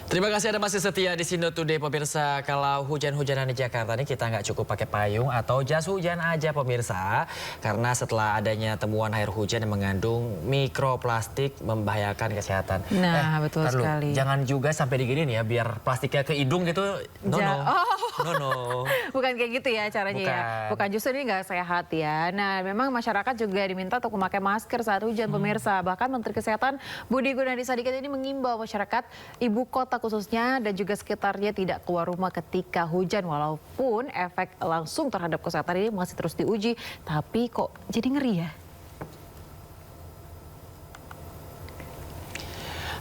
Terima kasih Anda masih setia di Sindo Today pemirsa. Kalau hujan-hujanan di Jakarta ini kita nggak cukup pakai payung atau jas hujan aja pemirsa. Karena setelah adanya temuan air hujan yang mengandung mikroplastik membahayakan kesehatan. Nah betul sekali. Jangan juga sampai diginiin ya biar plastiknya ke hidung gitu. No. Bukan kayak gitu ya caranya ya. Bukan, justru ini nggak sehat ya. Nah memang masyarakat juga diminta untuk memakai masker saat hujan pemirsa. Bahkan Menteri Kesehatan Budi Gunadi Sadikin ini mengimbau masyarakat ibu kota khususnya dan juga sekitarnya tidak keluar rumah ketika hujan, walaupun efek langsung terhadap kesehatan ini masih terus diuji, tapi kok jadi ngeri ya.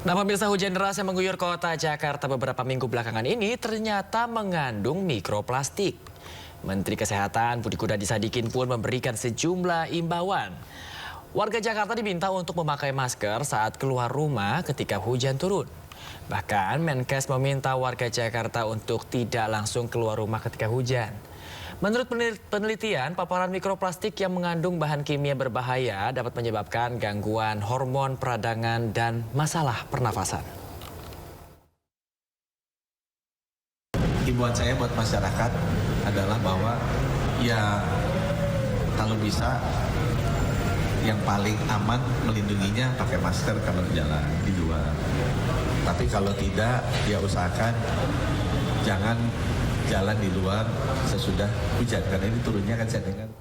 Nah pemirsa, hujan deras yang mengguyur kota Jakarta beberapa minggu belakangan ini ternyata mengandung mikroplastik. Menteri Kesehatan Budi Gunadi Sadikin pun memberikan sejumlah imbauan. Warga Jakarta diminta untuk memakai masker saat keluar rumah ketika hujan turun. Bahkan Menkes meminta warga Jakarta untuk tidak langsung keluar rumah ketika hujan. Menurut penelitian, paparan mikroplastik yang mengandung bahan kimia berbahaya dapat menyebabkan gangguan hormon peradangan dan masalah pernafasan. Himbauan saya buat masyarakat adalah bahwa ya kalau bisa yang paling aman melindunginya pakai masker kalau jalan di luar. Tapi kalau tidak, ya usahakan jangan jalan di luar sesudah hujan karena ini turunnya kan saya dengar.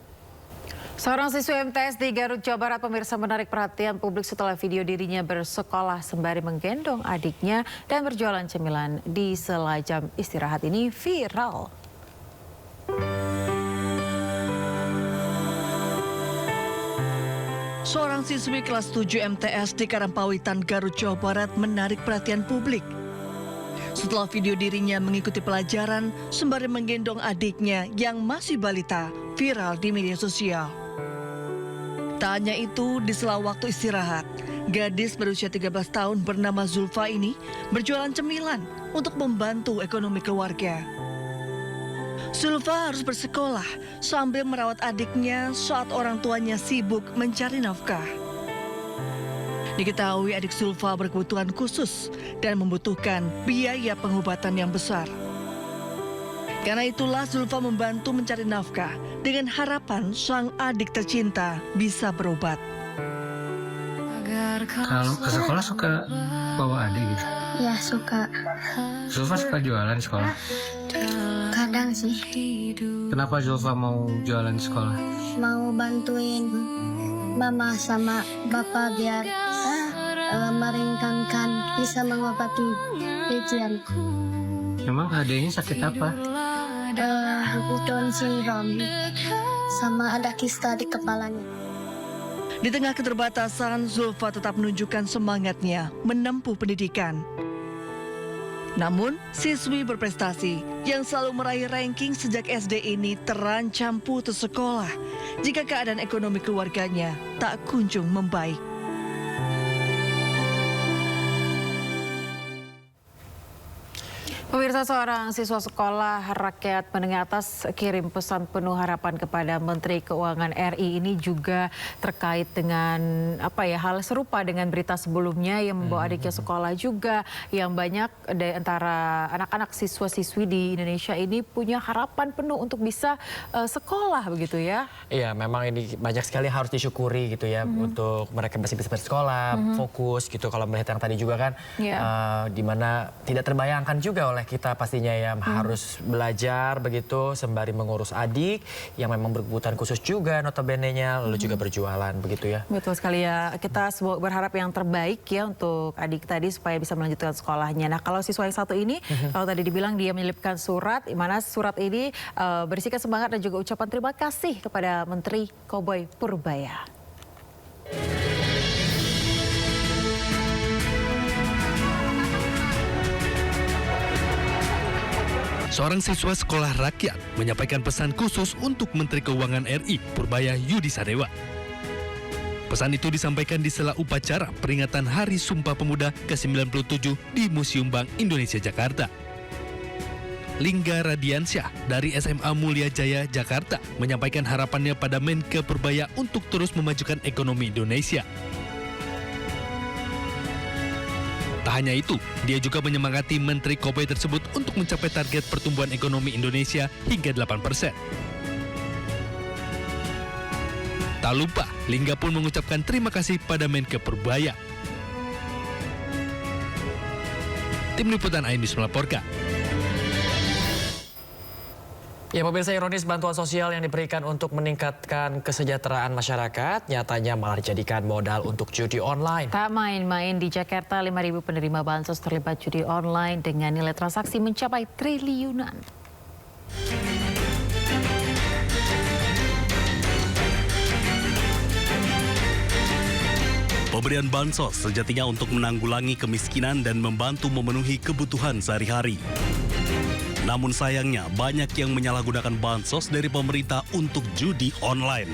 Seorang siswa MTS di Garut, Jawa Barat pemirsa menarik perhatian publik setelah video dirinya bersekolah sembari menggendong adiknya dan berjualan cemilan di sela jam istirahat ini viral. Seorang siswi kelas 7 MTS di Karampawitan, Garut, Jawa Barat menarik perhatian publik. Setelah video dirinya mengikuti pelajaran sembari menggendong adiknya yang masih balita viral di media sosial. Tak hanya itu, di sela waktu istirahat, gadis berusia 13 tahun bernama Zulfa ini berjualan cemilan untuk membantu ekonomi keluarga. Zulfa harus bersekolah sambil merawat adiknya saat orang tuanya sibuk mencari nafkah. Diketahui adik Zulfa berkebutuhan khusus dan membutuhkan biaya pengobatan yang besar. Karena itulah Zulfa membantu mencari nafkah dengan harapan sang adik tercinta bisa berobat. Kalau ke sekolah suka bawa adik gitu? Ya suka. Zulfa suka jualan di sekolah? Kadang sih. Kenapa Zulfa mau jualan di sekolah? Mau bantuin mama sama bapak biar meringankan, bisa mengobati ujian. Memang adiknya sakit apa? Down syndrome sama ada kista di kepalanya. Di tengah keterbatasan, Zulfa tetap menunjukkan semangatnya menempuh pendidikan. Namun, siswi berprestasi yang selalu meraih ranking sejak SD ini terancam putus sekolah jika keadaan ekonomi keluarganya tak kunjung membaik. Pemirsa, seorang siswa sekolah rakyat menengah atas kirim pesan penuh harapan kepada Menteri Keuangan RI ini juga terkait dengan hal serupa dengan berita sebelumnya yang membawa adiknya sekolah juga, yang banyak dari antara anak-anak siswa-siswi di Indonesia ini punya harapan penuh untuk bisa sekolah begitu ya. Iya, memang ini banyak sekali harus disyukuri gitu ya untuk mereka masih bisa bersekolah, fokus gitu. Kalau melihat yang tadi juga kan dimana tidak terbayangkan juga oleh kita pastinya ya harus belajar begitu sembari mengurus adik yang memang berkebutuhan khusus juga notabene-nya, lalu juga berjualan begitu ya. Betul sekali ya, kita berharap yang terbaik ya untuk adik tadi supaya bisa melanjutkan sekolahnya. Nah kalau siswa yang satu ini, kalau tadi dibilang dia menyelipkan surat, di mana surat ini berisikan semangat dan juga ucapan terima kasih kepada Menteri Koboy Purbaya. Seorang siswa sekolah rakyat menyampaikan pesan khusus untuk Menteri Keuangan RI Purbaya Yudi Sadewa. Pesan itu disampaikan di sela upacara peringatan Hari Sumpah Pemuda ke-97 di Museum Bank Indonesia Jakarta. Lingga Radiansyah dari SMA Mulia Jaya Jakarta menyampaikan harapannya pada Menke Purbaya untuk terus memajukan ekonomi Indonesia. Tak hanya itu, dia juga menyemangati Menteri Kobe tersebut untuk mencapai target pertumbuhan ekonomi Indonesia hingga 8%. Tak lupa, Lingga pun mengucapkan terima kasih pada Menke Purbaya. Tim Liputan iNews melaporkan. Ya, pemirsa, ironis bantuan sosial yang diberikan untuk meningkatkan kesejahteraan masyarakat nyatanya malah dijadikan modal untuk judi online. Tak main-main, di Jakarta 5.000 penerima bansos terlibat judi online dengan nilai transaksi mencapai triliunan. Pemberian bansos sejatinya untuk menanggulangi kemiskinan dan membantu memenuhi kebutuhan sehari-hari. Namun sayangnya banyak yang menyalahgunakan bansos dari pemerintah untuk judi online.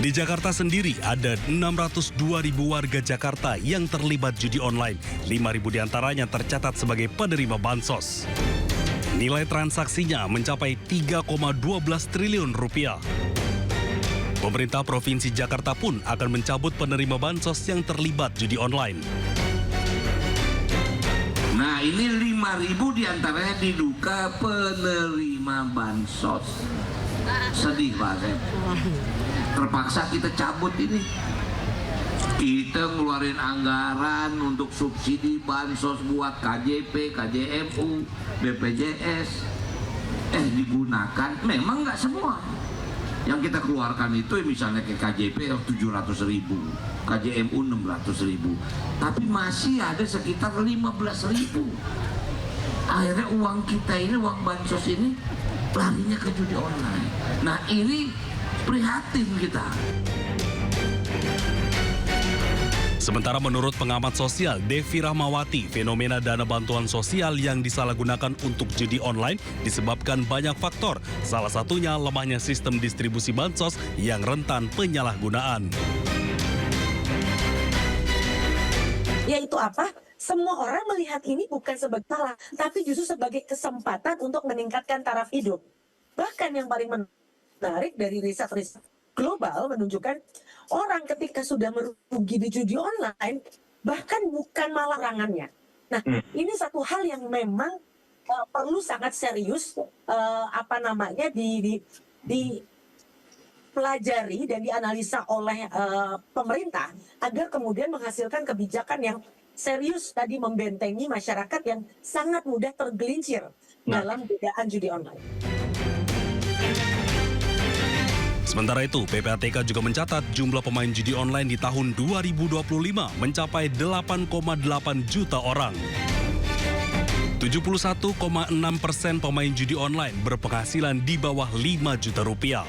Di Jakarta sendiri ada 602.000 warga Jakarta yang terlibat judi online. 5.000 diantaranya tercatat sebagai penerima bansos. Nilai transaksinya mencapai 3,12 triliun rupiah. Pemerintah Provinsi Jakarta pun akan mencabut penerima bansos yang terlibat judi online. Nah, ini 5.000 diantaranya diduga penerima bansos. Sedih Pak Asep. Terpaksa kita cabut ini. Kita ngeluarin anggaran untuk subsidi bansos buat KJP, KJMU, BPJS. Digunakan, memang nggak semua. Yang kita keluarkan itu misalnya ke KJP 700.000, KJMU 600.000, tapi masih ada sekitar 15.000. Akhirnya uang kita ini, uang bansos ini larinya ke judi online. Nah, ini prihatin kita. Sementara menurut pengamat sosial Devi Rahmawati, fenomena dana bantuan sosial yang disalahgunakan untuk judi online disebabkan banyak faktor. Salah satunya lemahnya sistem distribusi bansos yang rentan penyalahgunaan. Yaitu apa? Semua orang melihat ini bukan sebagai salah, tapi justru sebagai kesempatan untuk meningkatkan taraf hidup. Bahkan yang paling menarik dari riset global menunjukkan orang ketika sudah merugi di judi online, bahkan bukan malah larangannya. Nah, ini satu hal yang memang perlu sangat serius dipelajari dan dianalisa oleh pemerintah agar kemudian menghasilkan kebijakan yang serius tadi membentengi masyarakat yang sangat mudah tergelincir dalam godaan judi online. Sementara itu, PPATK juga mencatat jumlah pemain judi online di tahun 2025 mencapai 8,8 juta orang. 71,6% pemain judi online berpenghasilan di bawah 5 juta rupiah.